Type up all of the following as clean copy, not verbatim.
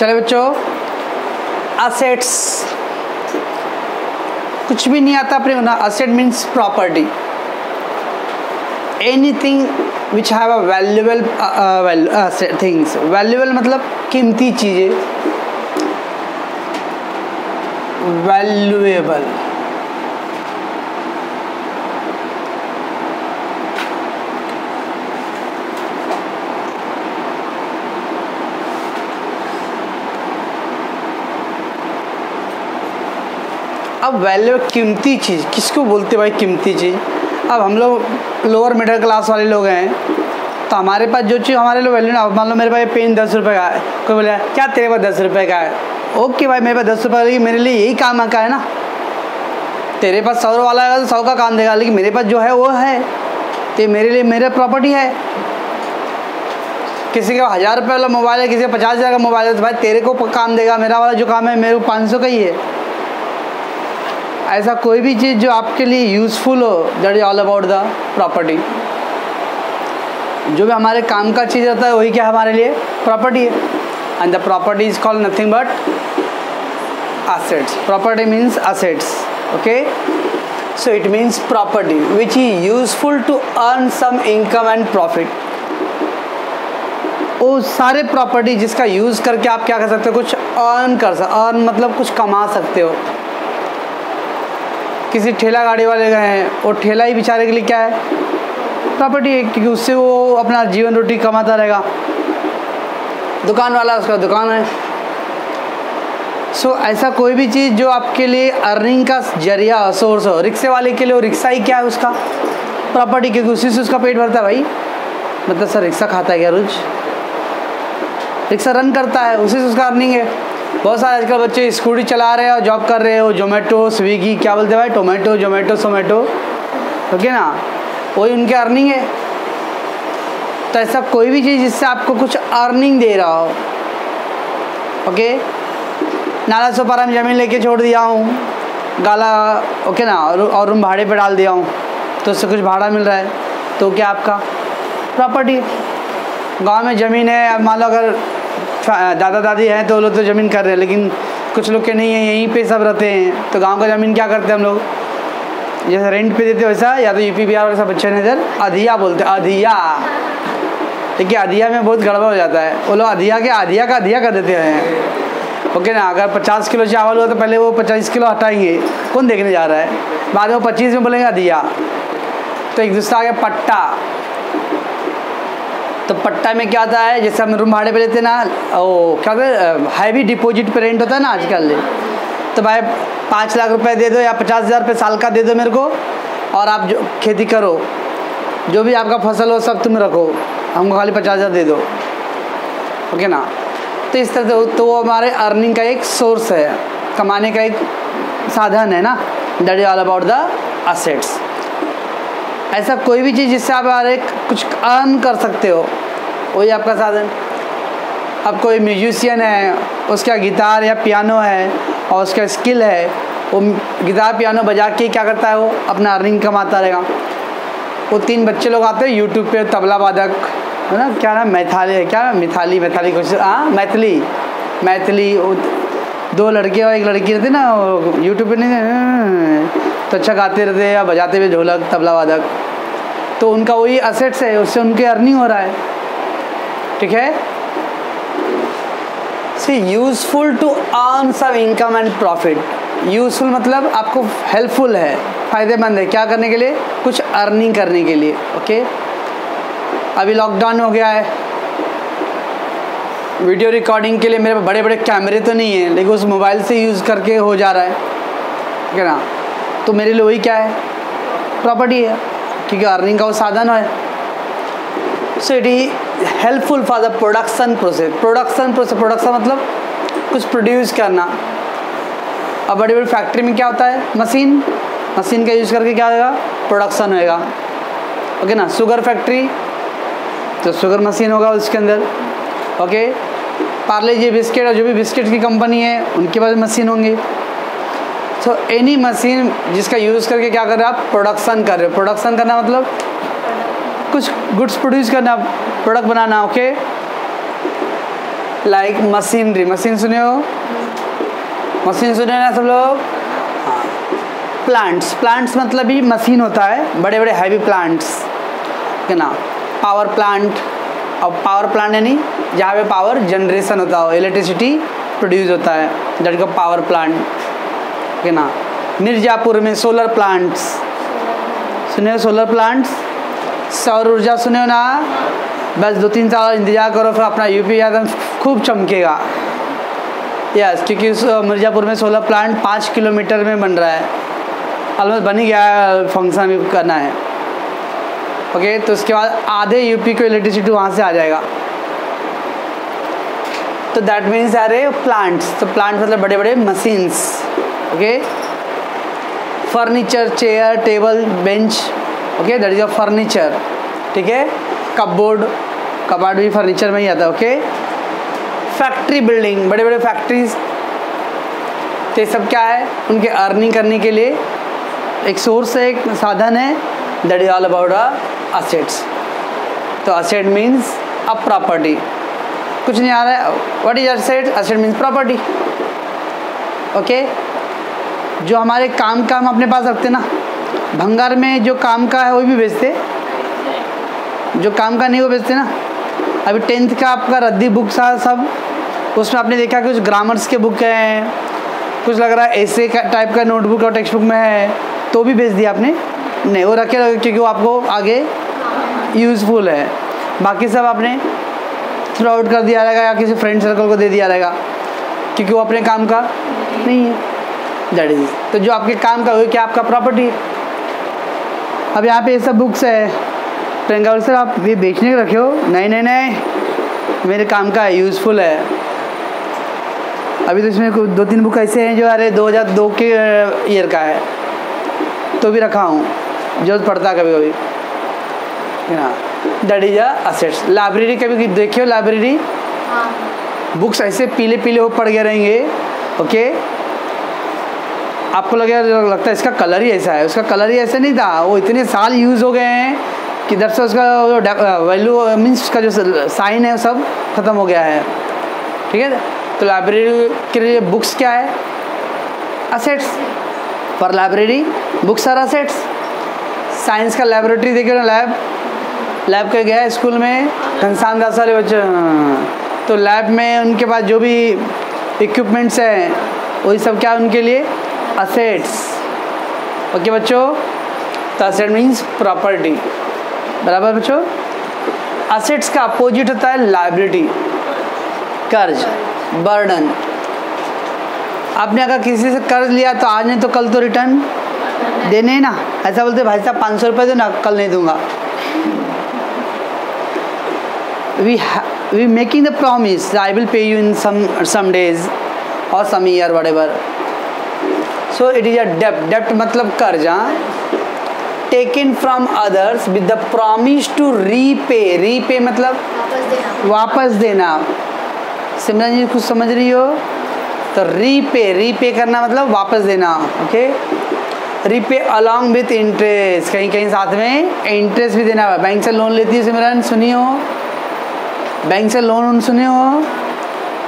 चले बच्चों, असेट्स कुछ भी नहीं आता अपने ना। Asset means property, anything which have a valuable things. Valuable मतलब कीमती चीज़ें, वैल्यूएबल। अब वैल्यू कीमती चीज़ किसको बोलते भाई? कीमती चीज़। अब हम लोग लोअर मिडिल क्लास वाले लोग हैं, तो हमारे पास जो चीज़ हमारे लिए वैल्यू ना, मान लो मेरे पास पेन 10 रुपये का है, कोई बोला क्या तेरे पास 10 रुपये का है? ओके भाई, मेरे पास 10 रुपये, लेकिन मेरे लिए यही काम का है ना। तेरे पास 100 वाला है तो 100 का काम देगा, लेकिन मेरे पास जो है वो है, तो मेरे लिए मेरा प्रॉपर्टी है। किसी का 1000 रुपये वाला मोबाइल है, किसी का 50,000 का मोबाइल है, तो भाई तेरे को काम देगा। मेरा वाला जो काम है मेरे को 500 का ही है। ऐसा कोई भी चीज़ जो आपके लिए यूज़फुल हो, that is all about the property. जो भी हमारे काम का चीज़ रहता है वही क्या हमारे लिए प्रॉपर्टी है। And the property is called nothing but assets. Property means assets. Okay, so it means property which is useful to earn some income and profit. वो सारे प्रॉपर्टी जिसका यूज़ करके आप क्या कर सकते हो? कुछ अर्न कर सकते। अर्न मतलब कुछ कमा सकते हो। किसी ठेला गाड़ी वाले गए हैं, वो ठेला ही बेचारे के लिए क्या है? प्रॉपर्टी है, क्योंकि उससे वो अपना जीवन रोटी कमाता रहेगा। दुकान वाला, उसका दुकान है। सो ऐसा कोई भी चीज़ जो आपके लिए अर्निंग का जरिया सोर्स हो। रिक्शे वाले के लिए वो रिक्शा ही क्या है? उसका प्रॉपर्टी, क्योंकि उसी से उसका पेट भरता है भाई। मतलब सर रिक्शा खाता है क्या रोज? रिक्शा रन करता है, उसी से उसका अर्निंग है। बहुत सारे आजकल बच्चे स्कूटी चला रहे हैं और जॉब कर रहे हो, जोमेटो, स्विगी, क्या बोलते हैं भाई? टोमेटो, जोमेटो, सोमेटो, ओके ना, वही उनके अर्निंग है। तो ऐसा कोई भी चीज़ जिससे आपको कुछ अर्निंग दे रहा हो। ओके, नाला सोपारा में ज़मीन लेके छोड़ दिया हूँ, गाला, ओके ना, और रूम भाड़े पे डाल दिया हूँ, तो उससे कुछ भाड़ा मिल रहा है, तो क्या आपका प्रॉपर्टी। गांव में ज़मीन है, मान लो अगर दादा दादी हैं तो वो लोग तो ज़मीन कर रहे हैं, लेकिन कुछ लोग के नहीं है, यहीं पे सब रहते हैं, तो गांव का ज़मीन क्या करते हैं हम लोग? जैसे रेंट पे देते वैसा, या तो यूपी बिहार वैसा बच्चे ने इधर अधिया बोलते हैं, अधिया। देखिए अधिया में बहुत गड़बड़ हो जाता है, वो लोग अधिया के अधिया का अधिया कर देते हैं। ओके ना, अगर 50 किलो चावल हो तो पहले वो 25 किलो हटाएंगे, कौन देखने जा रहा है? बाद में वो 25 में बोलेंगे अधिया। तो एक दूसरा आ गया पट्टा। तो पट्टा में क्या होता है? जैसे हम रूम भाड़े पे लेते हैं ना, वो क्या कहते हैं, हैवी डिपॉजिट पे रेंट होता है ना आजकल। तो भाई 5 लाख रुपए दे दो या 50,000 रुपये साल का दे दो मेरे को, और आप जो खेती करो, जो भी आपका फसल हो सब तुम रखो, हमको खाली 50,000 दे दो, ओके ना। तो इस तरह से तो वो हमारे अर्निंग का एक सोर्स है, कमाने का एक साधन है ना। That is all about the assets. ऐसा कोई भी चीज़ जिससे आप कुछ अर्न कर सकते हो, वही आपका साधन। अब कोई म्यूजिशियन है, उसका गिटार या पियानो है और उसका स्किल है, वो गिटार पियानो बजा के क्या करता है? वो अपना अर्निंग कमाता रहेगा। वो 3 बच्चे लोग आते हैं यूट्यूब पे, तबला वादक है ना, क्या नाम, मैथाली, क्या मिथाली कुछ, हाँ मैथिली 2 लड़के और 1 लड़की रहती ना, यूट्यूब पे नहीं तो अच्छा गाते रहते हैं या बजाते हुए ढोलक, तबला वादक। तो उनका वही असेट्स है, उससे उनके अर्निंग हो रहा है। ठीक है, see useful to earn some income and profit. Useful मतलब आपको हेल्पफुल है, फ़ायदेमंद है, क्या करने के लिए? कुछ अर्निंग करने के लिए। ओके, अभी लॉकडाउन हो गया है, वीडियो रिकॉर्डिंग के लिए मेरे पास बड़े बड़े कैमरे तो नहीं है, लेकिन उस मोबाइल से यूज़ करके हो जा रहा है, ठीक है ना। तो मेरे लिए वही क्या है? प्रॉपर्टी है, क्योंकि अर्निंग का वो साधन है। So it is helpful for the production process. Production मतलब कुछ प्रोड्यूस करना। अब बड़ी बड़ी फैक्ट्री में क्या होता है? मशीन का यूज़ करके क्या होगा? प्रोडक्शन होएगा, ओके ना। शुगर फैक्ट्री तो शुगर मशीन होगा उसके अंदर, ओके। पार्ले जी बिस्किट और जो भी बिस्किट की कंपनी है उनके पास मशीन होंगे। सो एनी मशीन जिसका यूज़ करके क्या कर रहे हो आप? प्रोडक्शन कर रहे हो। प्रोडक्शन करना मतलब कुछ गुड्स प्रोड्यूस करना, प्रोडक्ट बनाना, ओके। लाइक मशीनरी, मशीन सुने हो, मशीन सुने ना सब लोग। हाँ, प्लांट्स, प्लांट्स मतलब भी मशीन होता है, बड़े बड़े हैवी प्लांट्स है ना। पावर प्लांट, और पावर प्लांट यानी जहाँ पे पावर जनरेशन होता हो, इलेक्ट्रिसिटी प्रोड्यूस होता है, दैट का पावर प्लांट है ना। मिर्ज़ापुर में सोलर प्लांट्स सुने हो, सोलर प्लांट्स, सौर ऊर्जा सुने हो ना। बस 2-3 साल इंतजार करो, फिर अपना यूपी एकदम खूब चमकेगा। यस, क्योंकि मिर्ज़ापुर में सोलर प्लांट 5 किलोमीटर में बन रहा है, ऑलमोस्ट बन ही गया है, फंक्शन भी करना है। ओके, तो उसके बाद आधे यूपी को इलेक्ट्रिसिटी वहाँ से आ जाएगा। तो दैट मीन्स अरे प्लांट्स, तो प्लांट मतलब बड़े बड़े machines. Okay, furniture, chair, table, bench, okay, that is a furniture. ठीक है, कपबोर्ड, कबाड़ भी फर्नीचर में ही आता है। ओके, फैक्ट्री बिल्डिंग, बड़े बड़े फैक्ट्रीज, तो ये सब क्या है, उनके अर्निंग करने के लिए एक सोर्स है, एक साधन है। That is all about assets. तो असेट मीन्स अ प्रॉपर्टी। कुछ नहीं आ रहा है, what is asset? Asset means property. Okay, जो हमारे काम का हम अपने पास रखते ना, भंगार में जो काम का है वो भी बेचते, जो काम का नहीं वो बेचते ना। अभी 10th का आपका रद्दी बुक था सब, उसमें आपने देखा कुछ ग्रामर्स के बुक हैं, कुछ लग रहा है ऐसे टाइप का नोटबुक और टेक्स्ट बुक में है, तो भी बेच दिया आपने? नहीं, वो रखे क्योंकि वो आपको आगे यूज़फुल है। बाकी सब आपने थ्रो आउट कर दिया रहेगा या किसी फ्रेंड सर्कल को दे दिया रहेगा, क्योंकि वो अपने काम का नहीं है। दैट इज, तो जो आपके काम का हो क्या आपका प्रॉपर्टी है। अब यहाँ पे ये सब बुक्स है, प्रियंका सर आप ये बेचने के रखे हो? नहीं नहीं नहीं, मेरे काम का है, यूज़फुल है। अभी तो इसमें 2-3 बुक ऐसे हैं जो अरे 2002 के ईयर का है, तो भी रखा हूँ, जरूरत पड़ता है कभी कभी। That is assets. लाइब्रेरी कभी देखियो, लाइब्रेरी बुक्स ऐसे पीले पीले हो पड़ गए रहेंगे। ओके, आपको लगता है इसका कलर ही ऐसा है, उसका कलर ही ऐसा नहीं था, वो इतने साल यूज़ हो गए हैं कि दर से उसका वैल्यू मीन्स उसका जो साइन है वो सब ख़त्म हो गया है। ठीक है, तो लाइब्रेरी के लिए बुक्स क्या है? Assets. For library books are assets. Science का लेबोरेटरी देखिए ना, लैब का गया स्कूल में, घनश्याम दास वाले बच्चे, तो लैब में उनके पास जो भी इक्विपमेंट्स हैं वही सब क्या उनके लिए? असेट्स। ओके बच्चों, तो असेट मीन्स प्रॉपर्टी, बराबर बच्चों। असेट्स का अपोजिट होता है लायबिलिटी, कर्ज, बर्डन। आपने अगर किसी से कर्ज लिया तो आज नहीं तो कल तो रिटर्न देने ना, ऐसा बोलते भाई साहब 500 रुपये दो ना, कल नहीं दूंगा। we making the promise I will pay you in some days or some year whatever, so it is a debt मतलब कर्ज। taken from others with the promise to repay मतलब वापस देना। सिमरन जी कुछ समझ रही हो? तो रीपे करना मतलब वापस देना। Okay, repay along with interest, कहीं कहीं साथ में इंटरेस्ट भी देना। बैंक से लोन लेती है सिमरन, सुनी हो? बैंक से लोन सुने हो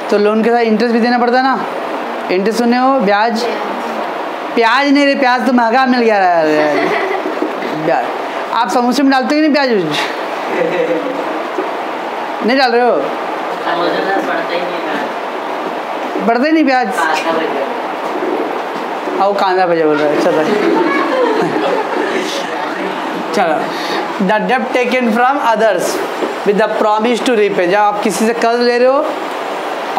तो लोन के साथ इंटरेस्ट भी देना पड़ता है ना। इंटरेस्ट सुने हो? ब्याज, प्याज नहीं रे, प्याज तो महंगा मिल गया है। ब्याज आप समोसे में डालते हो नहीं प्याज? नहीं डाल रहे हो? बढ़ते ही नहीं प्याज। आओ कांदा भजा बोल रहा है। चलो, द डेब्ट taken from others with the promise to repay. जब आप किसी से कर्ज ले रहे हो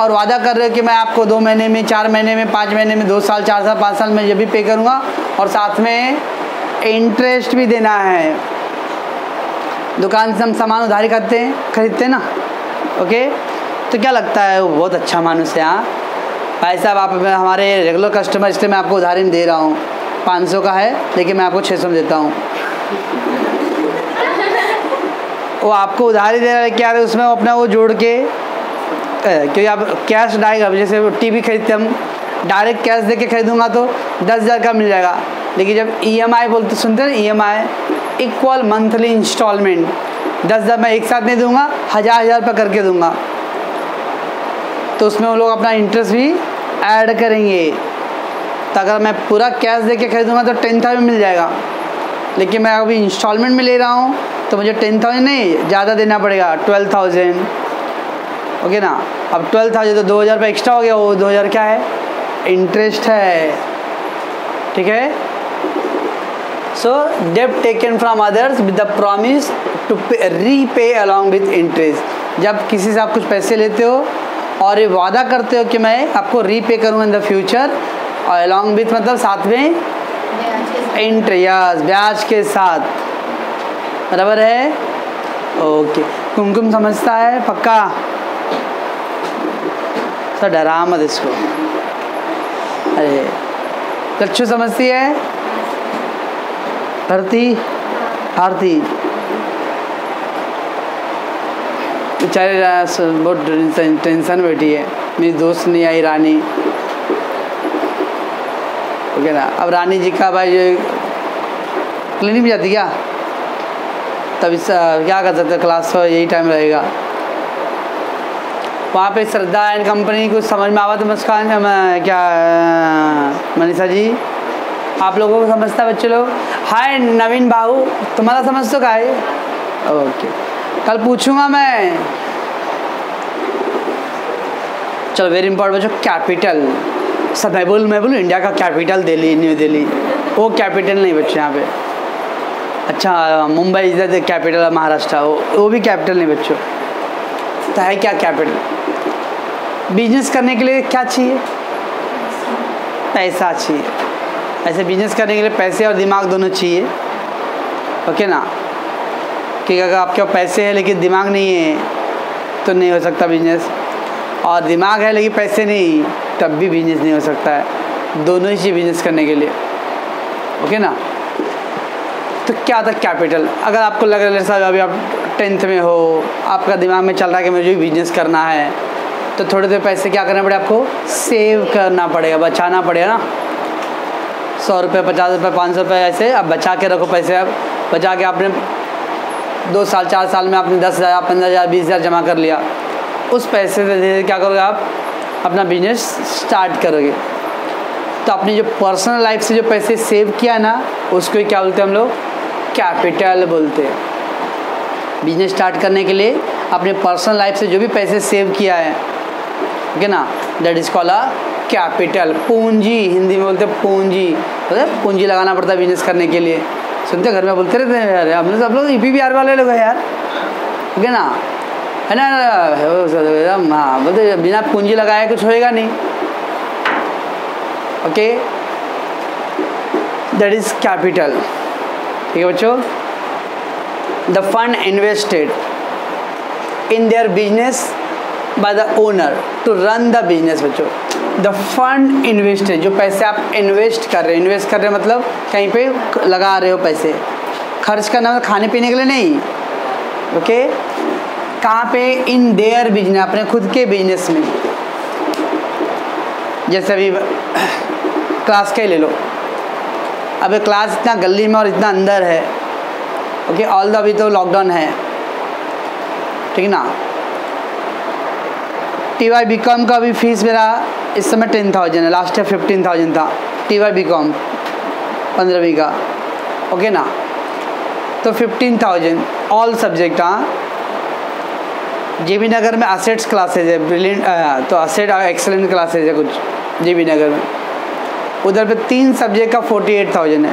और वादा कर रहे हो कि मैं आपको 2 महीने में, 4 महीने में, 5 महीने में, 2 साल, 4 साल, 5 साल में जब भी पे करूँगा, और साथ में इंटरेस्ट भी देना है। दुकान से हम सामान उधारी खरीदते हैं ना। ओके, तो क्या लगता है वो बहुत अच्छा मानुस है। हाँ भाई साहब, आप हमारे रेगुलर कस्टमर, इसलिए मैं आपको उधारी में दे रहा हूँ। 500 का है लेकिन मैं आपको 600 में देता हूँ। वो आपको उधारी दे रहा है, क्या है उसमें अपना वो जोड़ के, क्योंकि आप कैश डालेगा, जैसे टीवी खरीदते हम डायरेक्ट कैश दे के खरीदूँगा तो 10,000 का मिल जाएगा। लेकिन जब EMI बोलते सुनते हैं, EMI इक्वल मंथली इंस्टॉलमेंट, 10,000 मैं एक साथ नहीं दूंगा, 1,000 रुपये करके दूंगा। तो उसमें वो लोग अपना इंटरेस्ट भी ऐड करेंगे। तो अगर मैं पूरा कैश दे के खरीदूँगा तो 10,000 मिल जाएगा, लेकिन मैं अभी इंस्टॉलमेंट में ले रहा हूँ तो मुझे 10,000 नहीं, ज़्यादा देना पड़ेगा, 12,000। ओके ना। अब 12,000 तो 2,000 रुपये एक्स्ट्रा हो गया, वो 2,000 क्या है, इंटरेस्ट है। ठीक है। सो डेब्ट taken from others with the promise to repay along with interest. जब किसी से आप कुछ पैसे लेते हो और ये वादा करते हो कि मैं आपको रीपे करूँगा इन द फ्यूचर, और अलॉन्ग विथ मतलब साथ में इंटरेस्ट, ब्याज के साथ, बराबर है। ओके। कुमकुम समझता है पक्का? तो डरा मत इसको। अरे लच्छू समझती है? भारती बेचारे बहुत टेंशन बैठी है, मेरी दोस्त नहीं आई रानी। ओके ना। अब रानी जी का भाई क्लिनिक में जाती क्या, तब इस क्या कर सकते, क्लास का यही टाइम रहेगा। वहाँ पे श्रद्धा एंड कंपनी कुछ समझ में आवा तो मुस्कान क्या मनीषा जी आप लोगों को समझता बच्चे लोग? हाय नवीन बाबू, तुम्हारा समझ तो का है? ओके, कल पूछूंगा मैं। चलो वेरी इंपॉर्टेंट बच्चों, कैपिटल सब मैं बोलूँ इंडिया का कैपिटल दिल्ली, न्यू दिल्ली, वो कैपिटल नहीं बच्चे यहाँ पे। अच्छा Mumbai is the capital of Maharashtra, वो भी कैपिटल नहीं बच्चों। तो है क्या कैपिटल? बिजनेस करने के लिए क्या चाहिए? पैसा चाहिए। ऐसे बिजनेस करने के लिए पैसे और दिमाग दोनों चाहिए। ओके ना। कि अगर आपके पास पैसे हैं लेकिन दिमाग नहीं है तो नहीं हो सकता बिजनेस, और दिमाग है लेकिन पैसे नहीं तब भी बिजनेस नहीं हो सकता है। दोनों ही चाहिए बिजनेस करने के लिए। ओके ना। तो क्या था कैपिटल? अगर आपको लग रहा है साहब अभी आप 10th में हो, आपका दिमाग में चल रहा है कि मुझे बिजनेस करना है, तो थोड़े थोड़े पैसे क्या करना पड़ेगा आपको? सेव करना पड़ेगा, बचाना पड़ेगा ना। 100 रुपये, 50 रुपये, 500 रुपये, ऐसे आप बचा के रखो पैसे। अब बचा के आपने 2 साल 4 साल में आपने 10,000, 15,000, 20,000 जमा कर लिया। उस पैसे से धीरे क्या करोगे आप? अपना बिजनेस स्टार्ट करोगे। तो अपनी जो पर्सनल लाइफ से जो पैसे सेव किया ना, उसको क्या बोलते हैं हम लोग? कैपिटल बोलते हैं। बिजनेस स्टार्ट करने के लिए अपने पर्सनल लाइफ से जो भी पैसे सेव किया है, ओके ना, that is called a capital. पूंजी हिंदी में बोलते हैं पूंजी, मतलब पूंजी लगाना पड़ता है बिजनेस करने के लिए। सुनते घर में बोलते रहते हैं यार, हम सब लोग EPBR वाले लोग हैं यार, ओके ना, है ना। हाँ बोलते बिना पूंजी लगाए कुछ होएगा नहीं। Okay, that is capital. ठीक है बच्चों। The fund invested in their business by the owner to run the business. बच्चों द फंड इन्वेस्टेड, जो पैसे आप इन्वेस्ट कर रहे हैं मतलब कहीं पे लगा रहे हो पैसे, खर्च करना मतलब खाने पीने के लिए नहीं। ओके, कहाँ पे? इन देयर बिजनेस, अपने खुद के बिजनेस में। जैसे अभी क्लास का ही ले लो। अब क्लास इतना गली में और इतना अंदर है, ओके, ऑल द अभी तो लॉकडाउन है, ठीक ना। TY BCom का भी फीस मेरा इस समय 10,000 है, लास्ट ईयर 15,000 था TY BCom 15वीं का, ओके ना। तो 15,000 ऑल सब्जेक्ट। हाँ, JB नगर में असेट्स क्लासेज है, ब्रिलियंट, तो असेट एक्सेलेंट क्लासेज है कुछ JB नगर में। उधर पे 3 सब्जेक्ट का 48,000 है।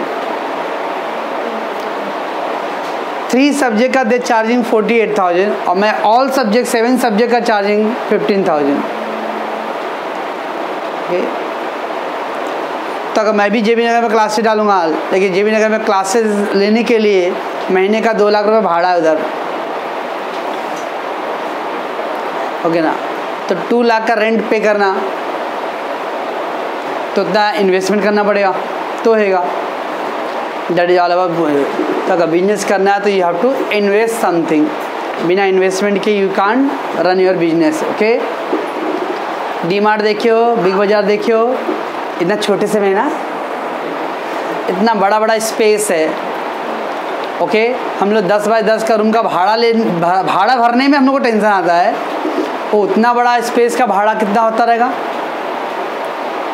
3 सब्जेक्ट का दे चार्जिंग 48,000, और मैं ऑल सब्जेक्ट 7 सब्जेक्ट का चार्जिंग 15,000। ओके, तो अगर मैं भी JB नगर में क्लासेज डालूंगा, लेकिन JB नगर में क्लासेज लेने के लिए महीने का 2 लाख रुपये भाड़ा है उधर, ओके ना। तो 2 लाख का रेंट पे करना, तो उतना इन्वेस्टमेंट करना पड़ेगा, तो होगा। That is all about. तो अगर बिजनेस करना है तो you have to invest something. बिना इन्वेस्टमेंट के you can't run your business. Okay, DMart देखियो, बिग बाजार देखियो, इतना छोटे से में ना इतना बड़ा बड़ा स्पेस है। ओके, हम लोग 10 बाय 10 का रूम का भाड़ा भरने में हम लोग को टेंशन आता है, वो उतना बड़ा स्पेस का भाड़ा कितना होता रहेगा,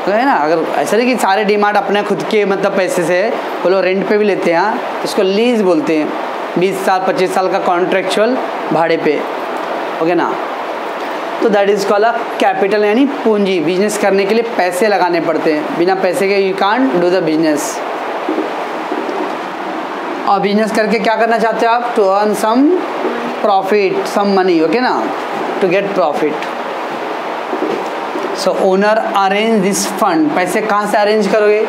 तो है ना। अगर ऐसा नहीं कि सारे डीमार्ट अपने खुद के मतलब पैसे से वो लोग रेंट पे भी लेते हैं, इसको लीज बोलते हैं, 20 साल 25 साल का कॉन्ट्रेक्चुअल भाड़े पे, ओके ना। तो that is called a capital, यानी पूंजी। बिजनेस करने के लिए पैसे लगाने पड़ते हैं, बिना पैसे के you can't do the business. और बिजनेस करके क्या करना चाहते हो आप, to earn some profit, some money, okay ना, to get profit. So owner arrange this fund, पैसे कहाँ से अरेंज करोगे,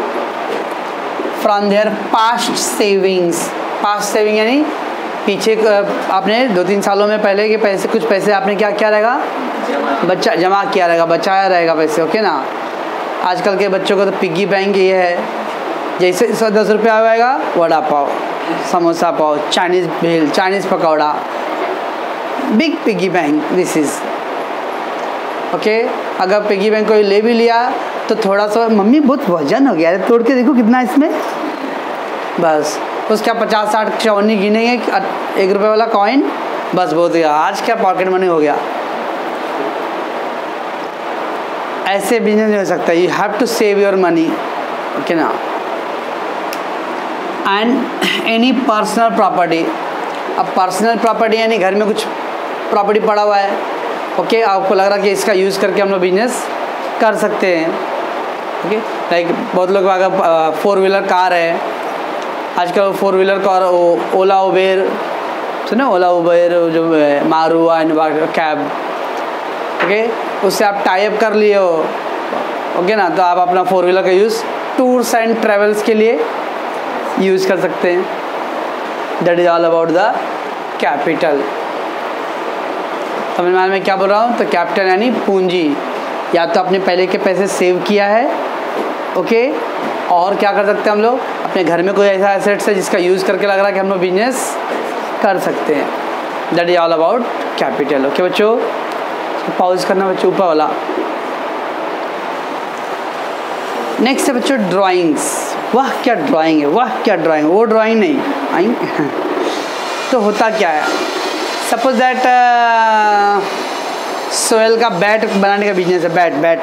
from their past savings. Past saving यानी पीछे आपने 2-3 सालों में पहले के पैसे, कुछ पैसे आपने क्या किया रहेगा, बच्चा जमा किया रहेगा, बचाया रहेगा पैसे, ओके ना। आजकल के बच्चों को तो पिग्गी बैंक ये है, जैसे 110 रुपया आएगा वड़ा पाव, समोसा पाव, चाइनीज़ भेल, Chinese pakora, big piggy bank this is, okay. अगर पिग्गी बैंक कोई ले भी लिया तो थोड़ा सा, मम्मी बहुत वजन हो गया है, तोड़ के देखो कितना इसमें, बस उसका 50-60 चौनी गिनेंगे, 1 रुपये वाला कॉइन, बस बहुत गया, आज क्या पॉकेट मनी हो गया। ऐसे बिजनेस नहीं हो सकता, you have to save your money, okay ना। एंड एनी पर्सनल प्रॉपर्टी, अब पर्सनल प्रॉपर्टी यानी घर में कुछ प्रॉपर्टी पड़ा हुआ है, ओके, आपको लग रहा कि इसका यूज़ करके हम लोग बिजनेस कर सकते हैं, ओके। लाइक बहुत लोग अगर 4 व्हीलर कार है, आजकल 4 व्हीलर कार, ओला उबेर सुने, ओला उबेर जो मारू एंड कैब, ओके, उससे आप टाई अप कर लिए हो, ओके ना, तो आप अपना 4 व्हीलर का यूज़ टूर्स एंड ट्रेवल्स के लिए यूज़ कर सकते हैं। That is all about the capital. समझ में क्या बोल रहा हूँ, तो कैपिटल यानी पूंजी, या तो आपने पहले के पैसे सेव किया है, ओके, और क्या कर सकते हैं हम लोग, अपने घर में कोई ऐसा एसेट्स है जिसका यूज़ करके लग रहा है कि हम लोग बिजनेस कर सकते हैं। That is all about capital, okay बच्चों। पॉज करना बच्चों, ऊपर वाला। नेक्स्ट है बच्चों ड्राइंग्स। वाह क्या ड्राइंग है, वाह क्या ड्राइंग, वो ड्राइंग नहीं आई तो होता क्या है, सपोज दैट सोहेल का बैट बनाने का बिजनेस है, बैट,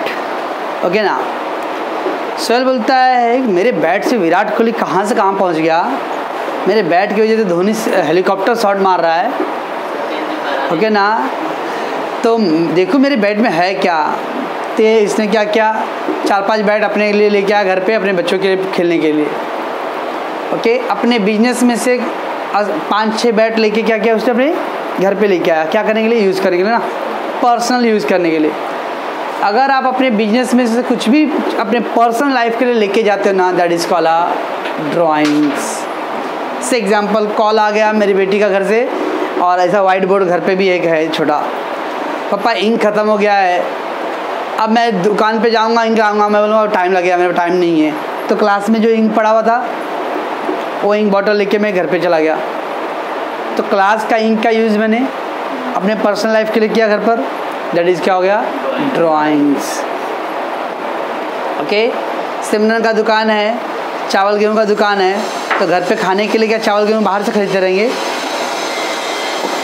ओके ना। सोहेल बोलता है मेरे बैट से विराट कोहली कहाँ से कहाँ पहुँच गया, मेरे बैट की वजह से धोनी हेलीकॉप्टर शॉट मार रहा है, ओके ना। तो देखो मेरे बैट में है क्या, तो इसने क्या किया, 4-5 बैट अपने लिए लेके आया घर पे, अपने बच्चों के लिए खेलने के लिए, ओके। अपने बिजनेस में से 5-6 बैट लेके क्या किया उसने अपने घर पे लेके आया, क्या करने के लिए, यूज़ करने के लिए ना, पर्सनल यूज़ करने के लिए। अगर आप अपने बिजनेस में से कुछ भी अपने पर्सनल लाइफ के लिए लेके जाते हो ना, दैट इज़ कॉल्ड ड्राइंग्स। से एग्जांपल, कॉल आ गया मेरी बेटी का घर से, और ऐसा वाइट बोर्ड घर पे भी एक है छोटा, पापा इंक ख़त्म हो गया है, अब मैं दुकान पे जाऊंगा इंक लाऊंगा, मैं बोलूँगा टाइम लगेगा, मेरे टाइम नहीं है। तो क्लास में जो इंक पड़ा हुआ था वो इंक बॉटल लेके मैं घर पे चला गया, तो क्लास का इंक का यूज़ मैंने अपने पर्सनल लाइफ के लिए किया घर पर, दैट इज़ क्या हो गया, ड्राइंग्स, ओके। सिमरन का दुकान है, चावल गेहूँ का दुकान है, तो घर पे खाने के लिए क्या चावल गेहूँ बाहर से खरीदते रहेंगे,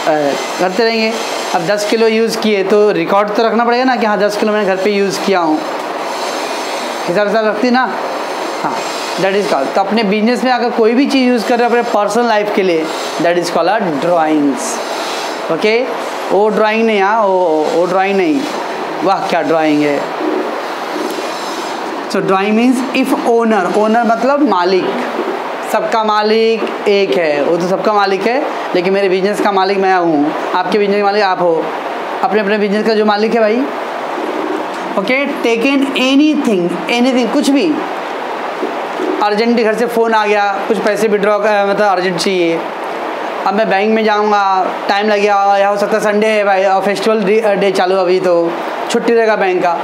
करते रहेंगे। अब 10 किलो यूज़ किए तो रिकॉर्ड तो रखना पड़ेगा ना कि हाँ 10 किलो मैंने घर पे यूज़ किया हूँ, हिसाब रखती ना, हाँ दैट इज़ कॉल्ड। तो अपने बिजनेस में अगर कोई भी चीज़ यूज़ कर रहे हो अपने पर्सनल लाइफ के लिए, that is called drawings, okay. वो ड्राइंग नहीं, हाँ वो ड्राइंग नहीं, वाह क्या ड्राइंग है। सो drawing means if owner, owner मतलब मालिक, सबका मालिक एक है, वो तो सबका मालिक है, लेकिन मेरे बिजनेस का मालिक मैं हूँ, आपके बिजनेस का मालिक आप हो, अपने अपने बिजनेस का जो मालिक है भाई, ओके। टेकन एनीथिंग कुछ भी, अर्जेंटली घर से फ़ोन आ गया, कुछ पैसे विड्रॉ मतलब अर्जेंट चाहिए, अब मैं बैंक में जाऊँगा, टाइम लग गया, या हो सकता है संडे है भाई और फेस्टिवल डे चालू, अभी तो छुट्टी रहेगा बैंक का,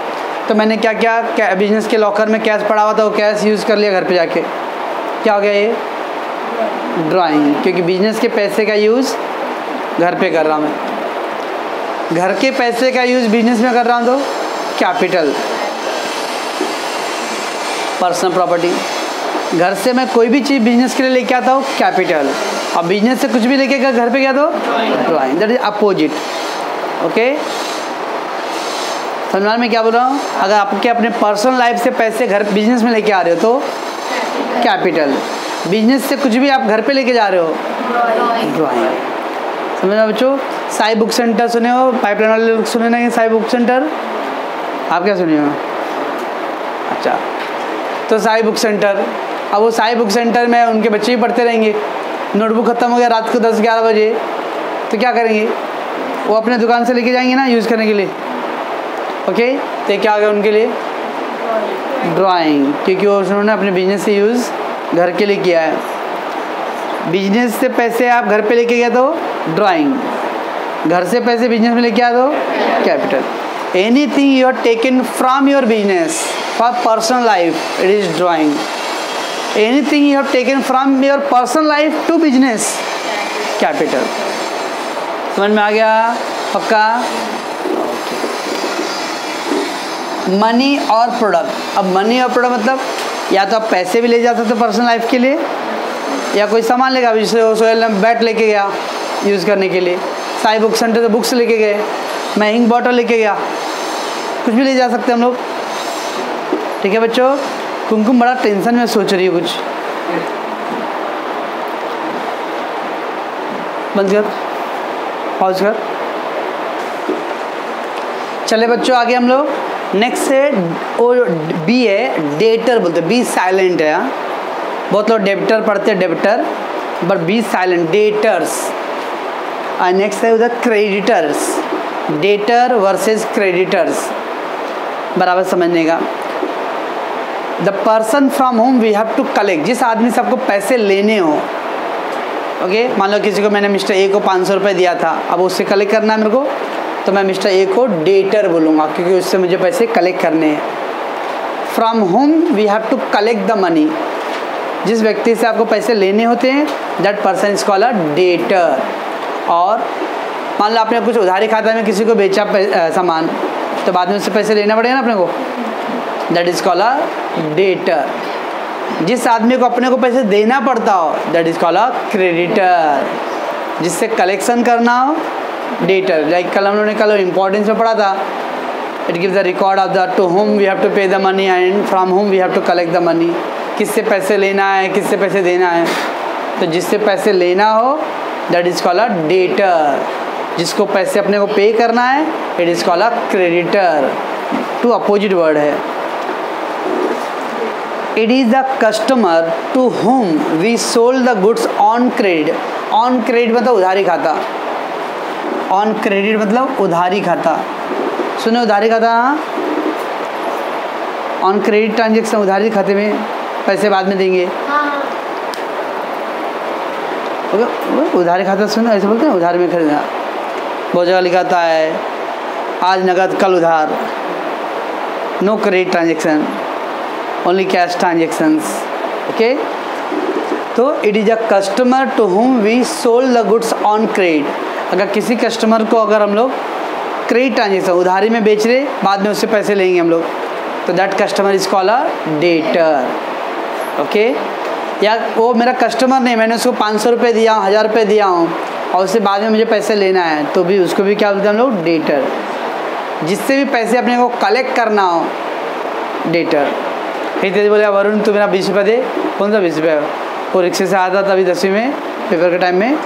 तो मैंने क्या किया, बिजनेस के लॉकर में कैश पड़ा हुआ था, वो कैश यूज़ कर लिया घर पे जाके, क्या हो गया ये ड्राइंग, क्योंकि बिजनेस के पैसे का यूज़ घर पे कर रहा हूँ मैं, घर के पैसे का यूज़ बिजनेस में कर रहा हूँ, तो कैपिटल, पर्सनल प्रॉपर्टी। घर से मैं कोई भी चीज़ बिजनेस के लिए लेके आता हूँ, कैपिटल, और बिजनेस से कुछ भी लेके घर पे गया तो drawing, that is opposite, okay. समझ में क्या बोल रहा हूँ? अगर आपके अपने पर्सनल लाइफ से पैसे घर बिजनेस में लेके आ रहे हो तो कैपिटल, बिजनेस से कुछ भी आप घर पे लेके जा रहे हो ड्राइंग। समझ में बच्चों? साई बुक सेंटर सुने हो? पाइपलाइन वाले लोग सुने ना साई बुक सेंटर? आप क्या सुने हो? अच्छा, तो साई बुक सेंटर, अब वो साई बुक सेंटर में उनके बच्चे भी पढ़ते रहेंगे, नोटबुक ख़त्म हो गया रात को 10-11 बजे तो क्या करेंगे? वो अपने दुकान से लेके जाएंगे ना यूज़ करने के लिए। ओके, तो क्या आ गया उनके लिए? ड्राइंग, क्योंकि वो उन्होंने अपने बिजनेस से यूज़ घर के लिए किया है। बिजनेस से पैसे आप घर पे लेके गए तो ड्राइंग, घर से पैसे बिजनेस में लेके आए तो capital. Anything you are taken from your business for personal life, it is drawing. Anything you have taken from your personal life to business, capital. समझ में आ गया? पक्का? मनी और प्रोडक्ट। अब मनी और प्रोडक्ट मतलब या तो आप पैसे भी ले जा सकते हो पर्सनल लाइफ के लिए, या कोई सामान लेगा, जैसे सोहेल ने बैट लेके गया यूज़ करने के लिए, साई बुक सेंटर से बुक्स लेके गए, मैं इंक बॉटल लेके गया, कुछ भी ले जा सकते हैं हम लोग। ठीक है बच्चों? कुमकुम बड़ा टेंशन में सोच रही है कुछ, बंद कर, पॉज कर। चले बच्चों आगे हम लोग नेक्स्ट है, वो बी है डेटर बोलते, बी साइलेंट है। बहुत लोग डेबिटर पढ़ते हैं, debtor, but B silent, debtors. और नेक्स्ट है उधर क्रेडिटर्स, डेटर वर्सेस क्रेडिटर्स, बराबर समझने का। The person from whom we have to collect, जिस आदमी से आपको पैसे लेने हो। ओके, मान लो किसी को मैंने मिस्टर ए को 500 रुपये दिया था, अब उससे कलेक्ट करना है मेरे को, तो मैं मिस्टर ए को डेटर बोलूँगा क्योंकि उससे मुझे पैसे कलेक्ट करने हैं। From whom we have to collect the money, जिस व्यक्ति से आपको पैसे लेने होते हैं that person is called a debtor. और मान लो आपने कुछ उधारी खाता में किसी को बेचा सामान, तो बाद में उससे पैसे लेना पड़ेगा ना अपने को, that is called a debtor. जिस आदमी को अपने को पैसे देना पड़ता हो that is called a creditor, जिससे कलेक्शन करना हो डेटर। लाइक कल हम लोगों ने कल इंपॉर्टेंस में पढ़ा था, it gives the record of the to whom we have to pay the money and from whom we have to collect the money. किससे पैसे लेना है, किससे पैसे देना है, तो जिससे पैसे लेना हो that is called a debtor, जिसको पैसे अपने को पे करना है it is called a creditor. Two opposite word है। It is the customer to whom we sold the goods on credit. On credit मतलब उधारी खाता, ऑन क्रेडिट मतलब उधारी खाता। सुने उधारी खाता, ऑन क्रेडिट ट्रांजेक्शन, उधारी खाते में पैसे बाद में देंगे। उधारी खाता सुनो, ऐसे बोलते हैं उधार में खरीदना। बहुत जगह लिखा आता है आज नगद कल उधार, no credit transaction, only cash transactions. Okay, तो it is a customer to whom we sold the goods on credit. अगर किसी कस्टमर को अगर हम लोग क्रेडिट ट्रांजेक्शन उधारी में बेच रहे, बाद में उससे पैसे लेंगे हम लोग, तो that customer is called a debtor. Okay, या वो मेरा कस्टमर नहीं, मैंने उसको 500 रुपये दिया हूँ, 1000 रुपये दिया हूँ और उससे बाद में मुझे पैसे लेना है, तो भी उसको भी क्या बोलते हैं हम लोग, डेटर। जिससे भी पैसे अपने को कलेक्ट करना हो डेटर। हितेश बोले वरुण तू मेरा 20 रुपये दे। कौन सा 20 रुपये? वो रिक्शे से आता था अभी 10वीं में पेपर के टाइम में,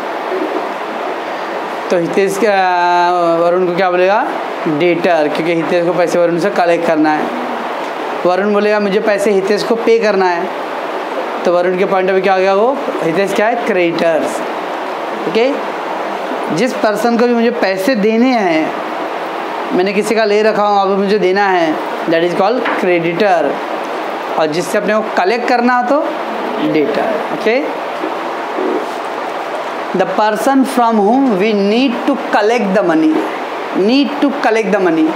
तो हितेश वरुण को क्या बोलेगा, डेटर, क्योंकि हितेश को पैसे वरुण से कलेक्ट करना है। वरुण बोलेगा मुझे पैसे हितेश को पे करना है, तो वरुण के पॉइंट ऑफ व्यू क्या हो गया, वो हितेश क्या है, क्रेडिटर्स। ओके, जिस पर्सन को भी मुझे पैसे देने हैं, मैंने किसी का ले रखा हूँ अब मुझे देना है, दैट इज कॉल्ड क्रेडिटर। और जिससे अपने को कलेक्ट करना हो तो debtor. Okay, the person from whom we need to collect the money, need to collect the money,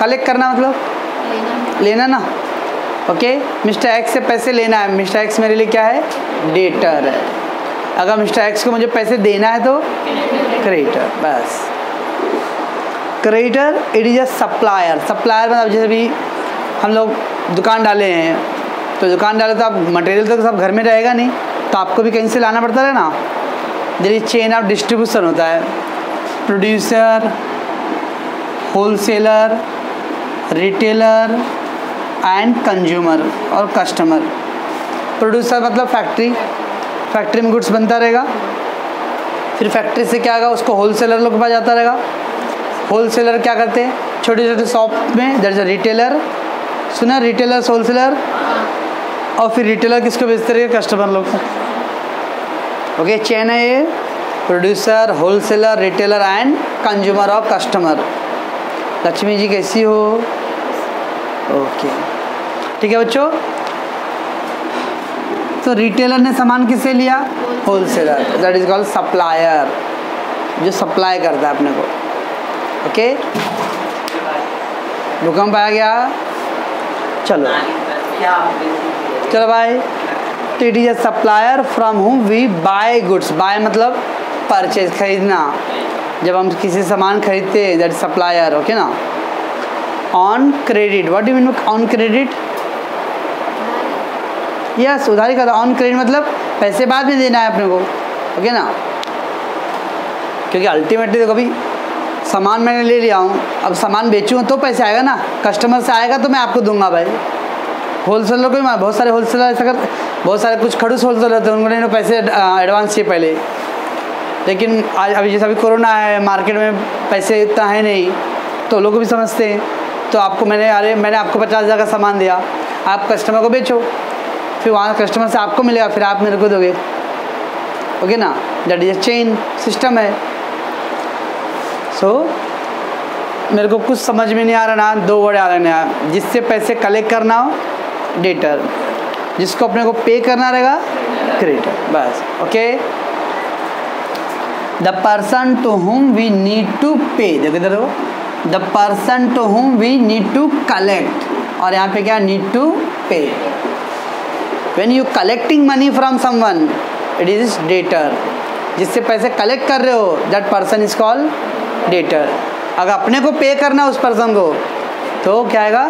collect करना मतलब लेना ना। ओके, मिस्टर एक्स से पैसे लेना है, मिस्टर एक्स मेरे लिए क्या है, डेटर है। अगर मिस्टर एक्स को मुझे पैसे देना है तो क्रेडिटर। बस creditor it is a supplier. Supplier मतलब जैसे भी हम लोग दुकान डाले हैं, तो दुकान डाले तो आप मटेरियल तो सब घर में रहेगा नहीं, तो आपको भी कहीं से लाना पड़ता है ना। There is chain of distribution होता है, producer, wholesaler, retailer and consumer और कस्टमर। प्रोड्यूसर मतलब फैक्ट्री, फैक्ट्री में गुड्स बनता रहेगा, फिर फैक्ट्री से क्या होगा उसको होलसेलर लोग के पास जाता रहेगा। होलसेलर क्या करते हैं, छोटे छोटे शॉप में, दैट इज रिटेलर, सुना रिटेलर होलसेलर, और फिर रिटेलर किसको बेचते रहेगा, कस्टमर लोग को। ओके, चेन है ये, producer, wholesaler, retailer and consumer और कस्टमर। लक्ष्मी जी कैसी हो? ओके, ठीक है बच्चों। तो रिटेलर ने सामान किससे लिया, wholesaler, that is called supplier, जो सप्लाई करता है अपने को। ओके, भूकंप आ गया, चलो चलो भाई। तो it is a supplier from whom we buy goods, buy मतलब परचेज, खरीदना, जब हम किसी सामान खरीदते हैं दैट सप्लायर। ओके ना, on credit, what do you mean on credit? Yes, उधारी का ऑन क्रेडिट मतलब पैसे बाद में देना है अपने को। ओके ना, क्योंकि अल्टीमेटली देखो अभी सामान मैंने ले लिया हूँ, अब सामान बेचूँ तो पैसे आएगा ना, कस्टमर से आएगा तो मैं आपको दूंगा भाई। होलसेलर को भी बहुत सारे होलसेलर ऐसा कर, बहुत सारे कुछ खड़ूस होलसेलर रहते हैं, उनको पैसे एडवांस चाहिए पहले। लेकिन आज अभी जैसा अभी कोरोना है, मार्केट में पैसे इतना है नहीं, तो लोग भी समझते हैं। तो आपको मैंने आपको 50,000 का सामान दिया, आप कस्टमर को बेचो, फिर वहाँ कस्टमर से आपको मिलेगा, फिर आप मेरे को दोगे। ओके ना, that is a chain system है। सो मेरे को कुछ समझ में नहीं आ रहा ना, दो वर्ड आ रहे हैं, जिससे पैसे कलेक्ट करना हो डेटर, जिसको अपने को पे करना रहेगा क्रेडिटर, बस। Okay, the person to whom we need to pay, देखो इधर देखो, the person to whom we need to collect, और यहाँ पे क्या, need to pay. When you collecting money from someone it is debtor, जिससे पैसे कलेक्ट कर रहे हो that person is called debtor. अगर अपने को पे करना है उस पर्सन को तो क्या आएगा,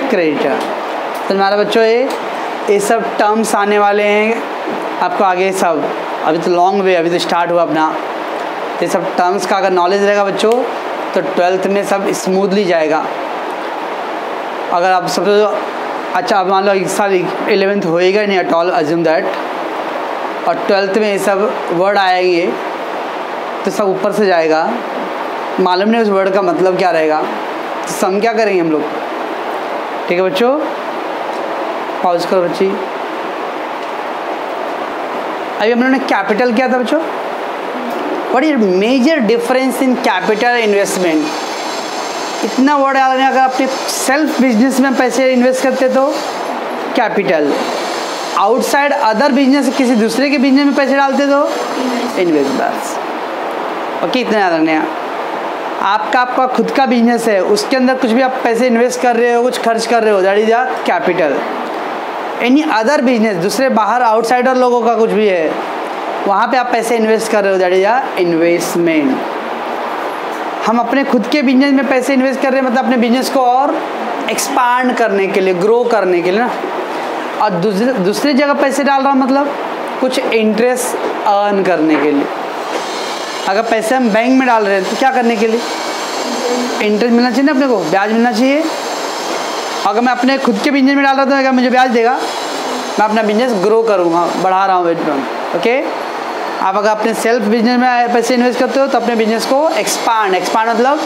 क्रेडिटर। तो हमारे बच्चों ये सब टर्म्स आने वाले हैं आपको आगे सब, अभी तो लॉन्ग वे, अभी तो स्टार्ट हुआ अपना। ये सब टर्म्स का अगर नॉलेज रहेगा बच्चों तो 12th में सब स्मूथली जाएगा। अगर आप सब अच्छा, अब मान लो इस साल 11th होएगा नहीं, एट ऑल अज्यूम दैट, और 12th में ये सब वर्ड आएंगे तो सब ऊपर से जाएगा, मालूम नहीं उस वर्ड का मतलब क्या रहेगा, तो सम क्या करेंगे हम लोग। ठीक है बच्चों, पॉज करो बच्ची। अभी हम लोगों ने कैपिटल किया था बच्चों, what is major difference in capital investment. इतना वर्ड याद है, अगर अपने सेल्फ बिजनेस में पैसे इन्वेस्ट करते तो कैपिटल, आउटसाइड अदर बिजनेस, किसी दूसरे के बिजनेस में पैसे डालते तो इन्वेस्ट, बस। ओके, इतना याद रखने हैं। आपका खुद का बिजनेस है, उसके अंदर कुछ भी आप पैसे इन्वेस्ट कर रहे हो, कुछ खर्च कर रहे हो, that is a capital. Any other business, दूसरे बाहर आउटसाइडर लोगों का कुछ भी है, वहाँ पे आप पैसे इन्वेस्ट कर रहे हो, दैट इज अ इन्वेस्टमेंट। हम अपने खुद के बिजनेस में पैसे इन्वेस्ट कर रहे हैं, मतलब अपने बिजनेस को और एक्सपांड करने के लिए, ग्रो करने के लिए ना, और दूसरी जगह पैसे डाल रहा हूँ मतलब कुछ इंटरेस्ट अर्न करने के लिए। अगर पैसे हम बैंक में डाल रहे हैं तो क्या करने के लिए, इंटरेस्ट मिलना चाहिए ना अपने को, ब्याज मिलना चाहिए। अगर मैं अपने खुद के बिजनेस में डाल रहा था, अगर मुझे ब्याज देगा, मैं अपना बिजनेस ग्रो करूँगा, बढ़ा रहा हूँ। ओके, आप अगर अपने सेल्फ बिजनेस में पैसे इन्वेस्ट करते हो तो अपने बिजनेस को एक्सपांड मतलब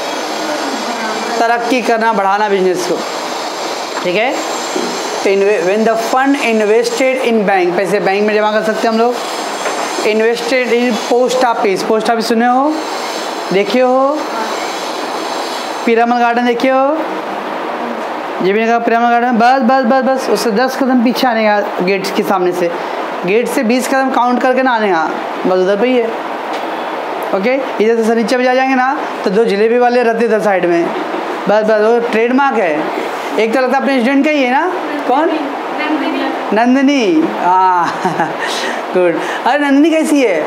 तरक्की करना, बढ़ाना बिजनेस को। ठीक है, तो when the fund invested in bank, पैसे बैंक में जमा कर सकते हैं हम लोग। Invested in post office, post office सुने हो, देखे हो, पिरामल गार्डन देखे हो, ये भी कहा पिरामल गार्डन, बस बस बस बस उससे 10 कदम पीछे आने का, गेट के सामने से, गेट से 20 कदम काउंट करके ना आने का, बस उधर पे ही है। ओके, इधर से नीचे भी जा जाएंगे ना तो 2 जलेबी वाले रहते इधर साइड में, बस बस वो ट्रेडमार्क है। एक तो लगता है अपने स्टूडेंट का ही है ना, कौन, नंदिनी, हाँ गुड। अरे नंदिनी कैसी है,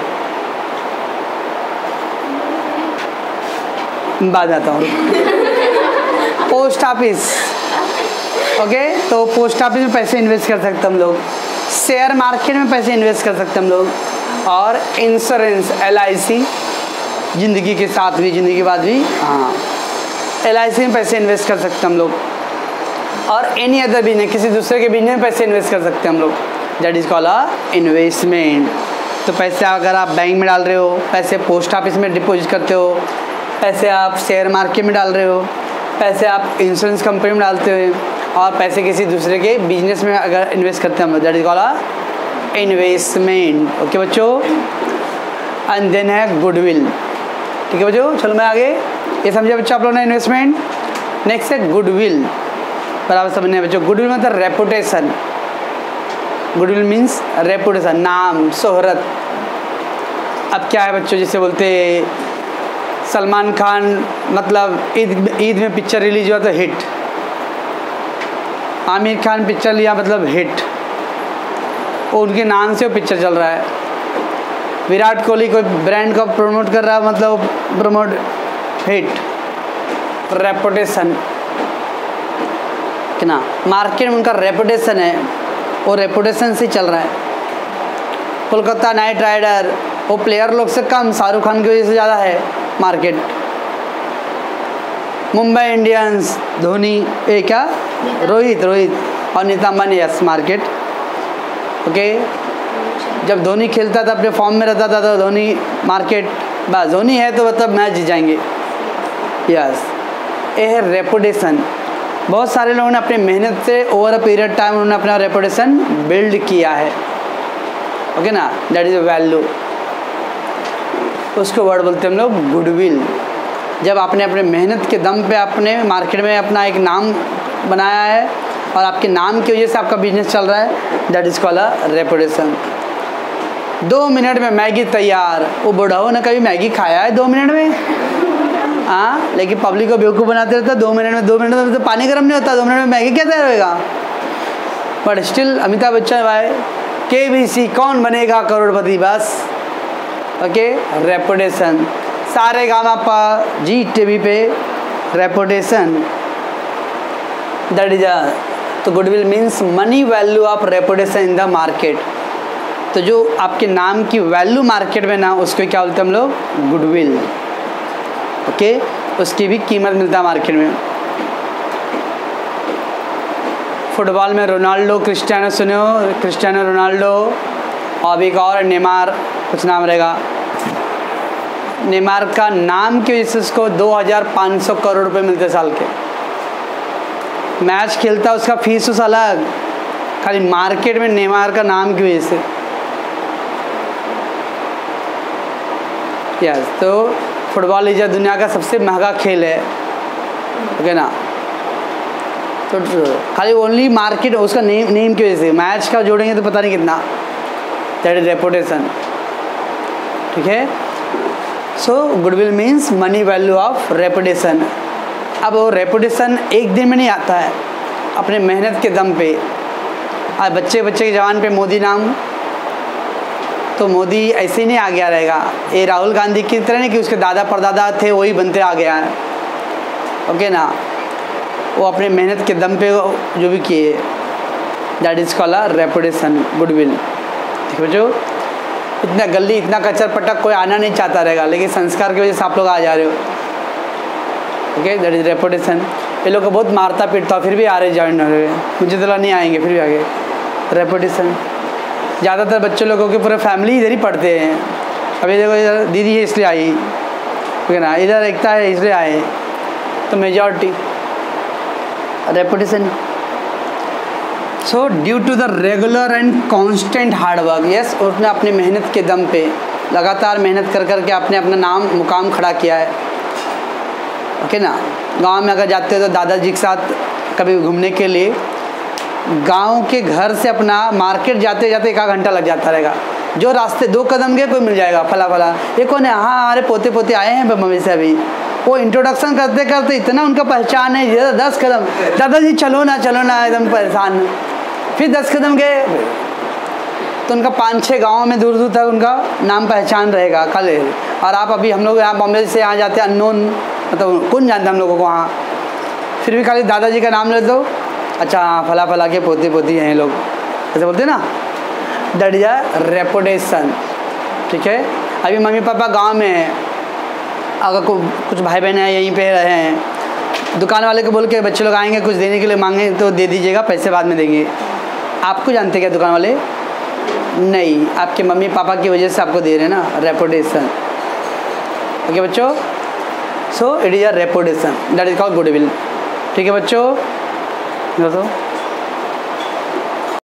बाद आता हूँ। पोस्ट ऑफिस, ओके, तो पोस्ट ऑफिस में पैसे इन्वेस्ट कर सकते हम लोग, शेयर मार्केट में पैसे इन्वेस्ट कर सकते हम लोग, और इंश्योरेंस LIC, ज़िंदगी के साथ भी, ज़िंदगी के बाद भी, हाँ। LIC में पैसे इन्वेस्ट कर सकते हैं हम लोग, और एनी अदर बिजनेस, किसी दूसरे के बिजनेस में पैसे इन्वेस्ट कर सकते हैं हम लोग, that is called a investment. तो पैसे अगर आप बैंक में डाल रहे हो, पैसे पोस्ट ऑफिस में डिपॉजिट करते हो, पैसे आप शेयर मार्केट में डाल रहे हो, पैसे आप इंश्योरेंस कंपनी में डालते हो, और पैसे किसी दूसरे के बिजनेस में अगर इन्वेस्ट करते हैं, that is called a investment. Okay बच्चों, एंड देन है गुडविल। ठीक है बच्चों, चलो मैं आगे, ये समझे बच्चों आप लोगों ने इन्वेस्टमेंट। नेक्स्ट है गुडविल, बराबर समझने हैं बच्चों। गुडविल मतलब रेपुटेशन, गुडविल मीन्स रेपुटेशन, नाम, शोहरत। अब क्या है बच्चों, जैसे बोलते सलमान खान, मतलब ईद में पिक्चर रिलीज हुआ तो हिट, आमिर खान पिक्चर लिया मतलब हिट, वो उनके नाम से वो पिक्चर चल रहा है। विराट कोहली कोई ब्रांड को प्रमोट कर रहा है मतलब प्रमोट, हिट, रेपुटेशन कि ना, मार्केट में उनका रेपुटेशन है, वो रेपुटेशन से चल रहा है। कोलकाता नाइट राइडर, वो प्लेयर लोग से कम शाहरुख खान की वजह से ज़्यादा है मार्केट। मुंबई इंडियंस, धोनी, ये क्या, रोहित और Nita Ambani, yes market. Okay, जब धोनी खेलता था, अपने फॉर्म में रहता था तो धोनी मार्केट, बस धोनी है तो मतलब मैच जीत जाएंगे, यस। ये है रेपुटेशन। बहुत सारे लोगों ने अपनी मेहनत से ओवर अ पीरियड टाइम उन्होंने अपना रेपुटेशन बिल्ड किया है। ओके ना, दैट इज अ वैल्यू, उसको वर्ड बोलते हैं हम लोग गुडविल। जब आपने अपने मेहनत के दम पे आपने मार्केट में अपना एक नाम बनाया है और आपके नाम की वजह से आपका बिजनेस चल रहा है, that is called a reputation. 2 minute में मैगी तैयार, वो बुढ़ाओ ने कभी मैगी खाया है 2 मिनट में? हाँ, लेकिन पब्लिक को बेवकूफ़ बनाते रहता है। 2 मिनट में तो पानी गर्म नहीं होता, 2 मिनट में मैगी क्या तैयार होएगा? बट स्टिल अमिताभ बच्चन भाई, KBC कौन बनेगा करोड़पति, बस। Okay, reputation. सारे गामा जी टीवी पे रेपुटेशन, दैट इज अ, तो goodwill means money value of reputation in the market. तो जो आपके नाम की वैल्यू मार्केट में ना, उसको क्या बोलते हैं हम लोग, गुडविल। ओके, उसकी भी कीमत मिलता है मार्केट में। फुटबॉल में रोनाल्डो, क्रिस्टियानो, सुने हो, क्रिस्टियानो रोनाल्डो, और एक और नेमार, कुछ नाम रहेगा। नेमार का नाम की वजह से उसको 2500 करोड़ रुपए मिलते साल के। मैच खेलता उसका फीस उस अलग, खाली मार्केट में नेमार का नाम की वजह से, यस। तो फुटबॉल इज दुनिया का सबसे महंगा खेल है, ओके ना। तो खाली ओनली मार्केट उसका नेम की वजह से, मैच का जोड़ेंगे तो पता नहीं कितना, दैट इज रेपुटेशन। ठीक है, so goodwill means money value of reputation. अब वो रेपुटेशन एक दिन में नहीं आता है, अपने मेहनत के दम पे। आज बच्चे के जवान पे मोदी नाम, तो मोदी ऐसे ही नहीं आ गया रहेगा। ये राहुल गांधी की तरह नहीं कि उसके दादा परदादा थे वही बनते आ गया है, ओके ना। वो अपने मेहनत के दम पे जो भी किए, that is called a reputation, goodwill. ठीक है बच्चों, इतना गली इतना कचर पटक कोई आना नहीं चाहता रहेगा, लेकिन संस्कार की वजह से आप लोग आ जा रहे हो, ओके, दैट इज रेपुटेशन। ये लोग को बहुत मारता पीटता फिर भी आ रहे ज्वाइन हो रहे, मुझे तो नहीं आएंगे फिर भी आगे, रेपुटेशन। ज़्यादातर बच्चे लोगों के पूरे फैमिली इधर ही पढ़ते हैं। अभी देखो इधर दीदी है इसलिए आई, ठीक है ना, इधर एकता है इसलिए आए, तो majority reputation. So due to the regular and constant hard work, yes, उसने अपनी मेहनत के दम पे लगातार मेहनत कर करके आपने अपना नाम मुकाम खड़ा किया है, ओके ना। गांव में अगर जाते हो तो दादाजी के साथ कभी घूमने के लिए, गांव के घर से अपना मार्केट जाते जाते 1 घंटा लग जाता रहेगा। जो रास्ते 2 कदम गए कोई मिल जाएगा, फला फला, ये कौन है, हाँ हमारे पोते पोते आए हैं मम्मी से अभी। वो इंट्रोडक्शन करते करते इतना उनका पहचान है, 10 कदम, दादाजी चलो ना एकदम परेशान। फिर 10 कदम गए तो उनका 5-6 गाँव में दूर दूर तक उनका नाम पहचान रहेगा कल। और आप अभी हम लोग यहाँ बॉम्बे से यहाँ जाते हैं अननोन, मतलब कौन जानता हम लोगों को वहाँ, फिर भी खाली दादाजी का नाम ले दो, अच्छा फला फला के पोते पोती हैं लोग, ऐसे बोलते ना, दैट इज अ रेपुटेशन। ठीक है, अभी मम्मी पापा गांव में हैं, अगर कुछ भाई बहन हैं यहीं पे रहे हैं, दुकान वाले को बोल के बच्चे लोग आएंगे कुछ देने के लिए मांगे तो दे दीजिएगा, पैसे बाद में देंगे। आपको जानते क्या दुकान वाले? नहीं, आपके मम्मी पापा की वजह से आपको दे रहे हैं ना, रेपुटेशन। ओके बच्चों, so it is a reputation that is called goodwill. ठीक है बच्चों,